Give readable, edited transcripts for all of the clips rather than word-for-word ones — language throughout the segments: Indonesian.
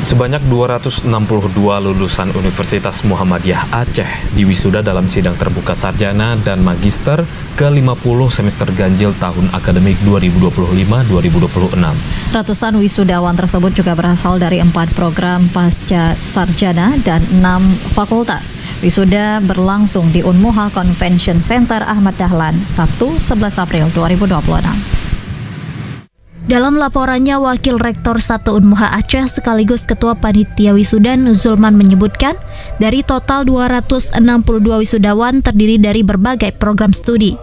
Sebanyak 262 lulusan Universitas Muhammadiyah Aceh diwisuda dalam sidang terbuka sarjana dan magister ke-50 semester ganjil tahun akademik 2025-2026. Ratusan wisudawan tersebut juga berasal dari 4 program pasca sarjana dan 6 fakultas. Wisuda berlangsung di Unmuha Convention Center Ahmad Dahlan, Sabtu 11 April 2026. Dalam laporannya, Wakil Rektor 1 Unmuha Aceh sekaligus Ketua Panitia Wisuda Nuzulman menyebutkan, dari total 262 wisudawan terdiri dari berbagai program studi.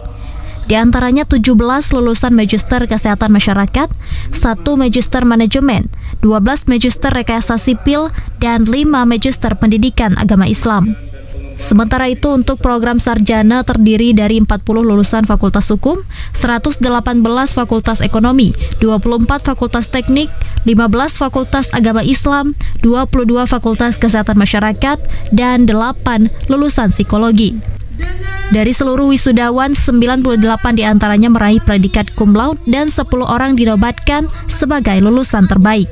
Di antaranya 17 lulusan Magister Kesehatan Masyarakat, 1 Magister Manajemen, 12 Magister Rekayasa Sipil, dan 5 Magister Pendidikan Agama Islam. Sementara itu untuk program sarjana terdiri dari 40 lulusan Fakultas Hukum, 118 Fakultas Ekonomi, 24 Fakultas Teknik, 15 Fakultas Agama Islam, 22 Fakultas Kesehatan Masyarakat, dan 8 lulusan Psikologi. Dari seluruh wisudawan, 98 diantaranya meraih predikat cum laude dan 10 orang dinobatkan sebagai lulusan terbaik.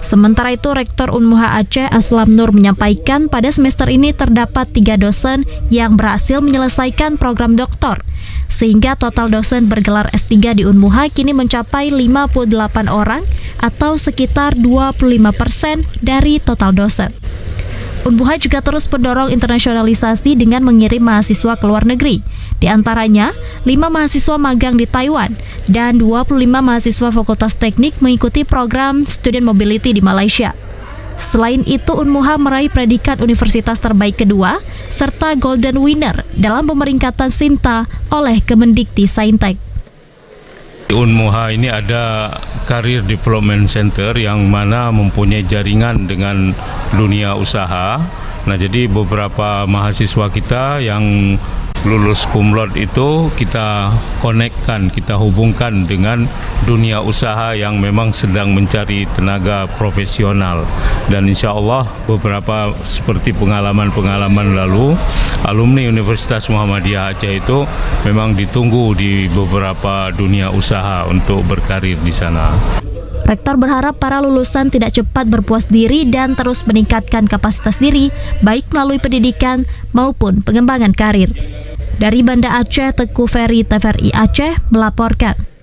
Sementara itu, Rektor Unmuha Aceh Aslam Nur menyampaikan pada semester ini terdapat 3 dosen yang berhasil menyelesaikan program doktor, sehingga total dosen bergelar S3 di Unmuha kini mencapai 58 orang atau sekitar 25% dari total dosen. Unmuha juga terus mendorong internasionalisasi dengan mengirim mahasiswa ke luar negeri. Di antaranya, 5 mahasiswa magang di Taiwan dan 25 mahasiswa Fakultas Teknik mengikuti program Student Mobility di Malaysia. Selain itu, Unmuha meraih predikat Universitas Terbaik kedua serta Golden Winner dalam pemeringkatan Sinta oleh Kemendikti Saintek. Di Unmuha ini ada Career Development Center yang mana mempunyai jaringan dengan dunia usaha. Nah, jadi beberapa mahasiswa kita yang lulus cum laude itu kita konekkan, kita hubungkan dengan dunia usaha yang memang sedang mencari tenaga profesional. Dan insya Allah beberapa seperti pengalaman-pengalaman lalu, alumni Universitas Muhammadiyah Aceh itu memang ditunggu di beberapa dunia usaha untuk berkarir di sana. Rektor berharap para lulusan tidak cepat berpuas diri dan terus meningkatkan kapasitas diri, baik melalui pendidikan maupun pengembangan karir. Dari Banda Aceh, Teguh Ferry TVRI Aceh melaporkan.